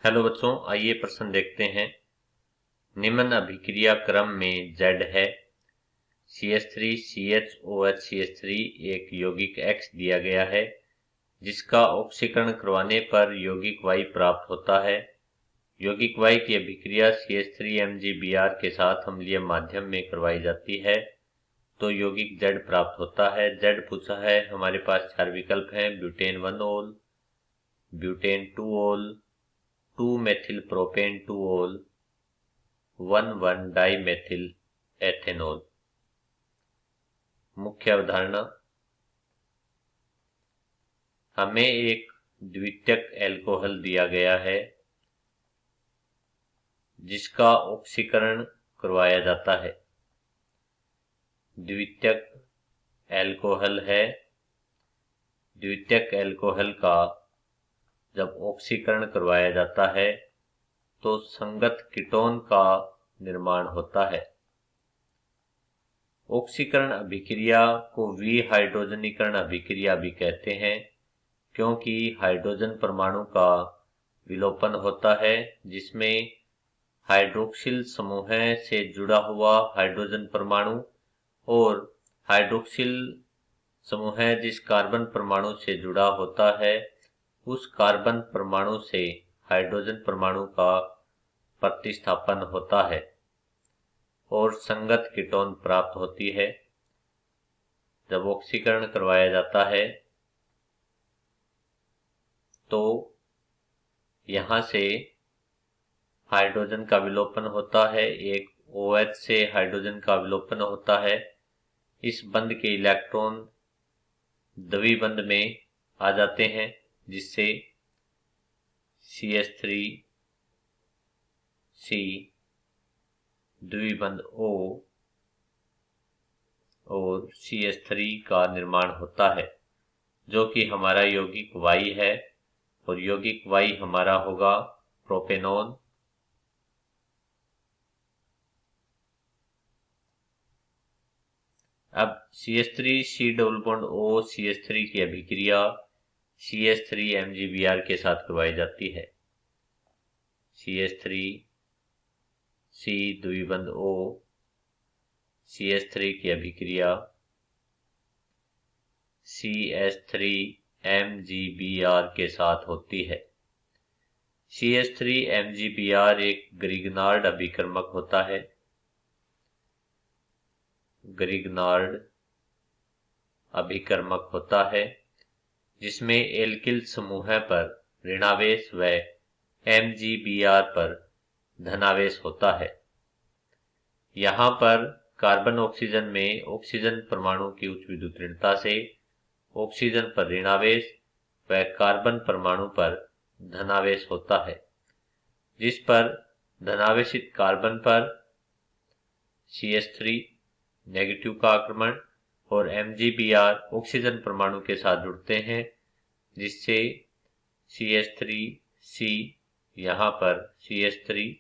Hello बच्चों, आइए प्रश्न देखते हैं। निम्न अभिक्रिया क्रम में Z है। CH3 CHOH CH3 एक यौगिक X दिया गया है जिसका ऑक्सीकरण करवाने पर यौगिक Y प्राप्त होता है। यौगिक Y की अभिक्रिया CH3 MgBr के साथ अम्लीय माध्यम में करवाई जाती है तो यौगिक Z प्राप्त होता है। Z पूछा है, हमारे पास चार विकल्प हैं: ब्यूटेन 1 ओल, ब्यूटेन 2 ओल, 2 मेथिल प्रोपेन 2 ओल, 1,1 डाइमेथिल एथेनॉल। मुख्य अवधारणा: हमें एक द्वितीयक एल्कोहल दिया गया है जिसका ऑक्सीकरण करवाया जाता है। द्वितीयक एल्कोहल है। द्वितीयक एल्कोहल का जब ऑक्सीकरण करवाया जाता है तो संगत कीटोन का निर्माण होता है। ऑक्सीकरण अभिक्रिया को विहाइड्रोजनीकरण अभिक्रिया भी कहते हैं क्योंकि हाइड्रोजन परमाणु का विलोपन होता है जिसमें हाइड्रोक्सिल समूह से जुड़ा हुआ हाइड्रोजन परमाणु और हाइड्रोक्सिल समूह जिस कार्बन परमाणु से जुड़ा होता है उस कार्बन परमाणु से हाइड्रोजन परमाणु का प्रतिस्थापन होता है और संगत कीटोन प्राप्त होती है। जब ऑक्सीकरण करवाया जाता है तो यहाँ से हाइड्रोजन का विलोपन होता है, एक OH से हाइड्रोजन का विलोपन होता है। इस बंध के इलेक्ट्रॉन द्विबंध में आ जाते हैं जिससे CH3C द्विबंध O और CH3 का निर्माण होता है जो कि हमारा यौगिक Y है और यौगिक Y हमारा होगा प्रोपेनॉन। अब CH3C double bond O CH3 की अभिक्रिया CH3 MgBr के साथ करवाई जाती है। CH3C द्विबंध O CH3 की अभिक्रिया CH3 MgBr के साथ होती है। CH3 MgBr एक ग्रिगनार्ड अभिकर्मक होता है। ग्रिगनार्ड अभिकर्मक होता है जिसमें एल्किल समूह पर ऋणावेश व MgBr पर धनावेश होता है। यहाँ पर कार्बन ऑक्सीजन में ऑक्सीजन परमाणु की उच्च विद्युत ऋणता से ऑक्सीजन पर ऋणावेश व कार्बन परमाणु पर धनावेश होता है, जिस पर धनावेशित कार्बन पर CH3 नेगेटिव का आक्रमण और MgBr ऑक्सीजन परमाणु के साथ जुड़ते हैं जिससे CH3C यहाँ पर CH3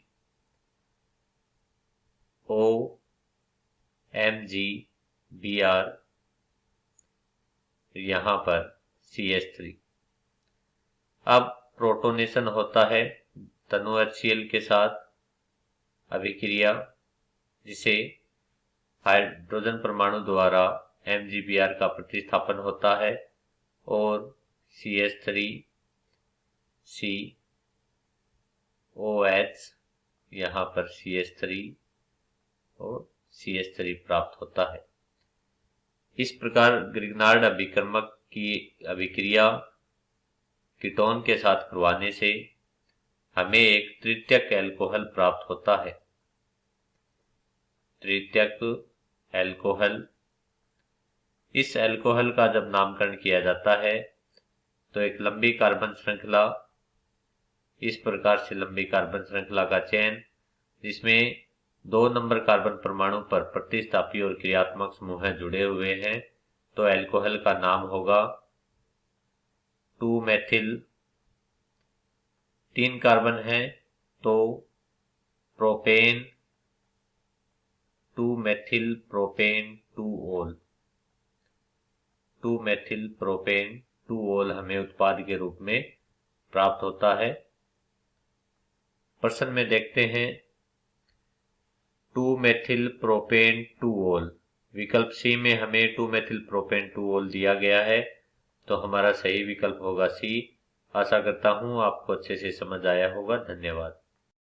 O MgBr यहाँ पर CH3। अब प्रोटोनेशन होता है तनु HCl के साथ अभिक्रिया जिसे हाइड्रोजन परमाणु द्वारा MgBr का प्रतिस्थापन होता है और CH3COH यहाँ पर CH3 और CH3 प्राप्त होता है। इस प्रकार ग्रिगनार्ड अभिकर्मक की अभिक्रिया कीटोन के साथ करवाने से हमें एक तृतीयक एल्कोहल प्राप्त होता है। तृतीयक एल्कोहल, इस एल्कोहल का जब नामकरण किया जाता है तो एक लंबी कार्बन श्रृंखला, इस प्रकार से लंबी कार्बन श्रृंखला का चयन जिसमें 2 नंबर कार्बन परमाणु पर प्रतिस्थापी और क्रियात्मक समूह जुड़े हुए हैं तो एल्कोहल का नाम होगा 2 मेथिल। 3 कार्बन है तो प्रोपेन 2 मेथिल प्रोपेन 2 ओल। 2 मेथिल प्रोपेन 2 ओल हमें उत्पाद के रूप में प्राप्त होता है। प्रश्न में देखते हैं 2 मेथिल प्रोपेन 2-ओल। विकल्प सी में हमें 2 मेथिल प्रोपेन 2-ओल दिया गया है, तो हमारा सही विकल्प होगा सी। आशा करता हूं आपको अच्छे से समझ आया होगा। धन्यवाद।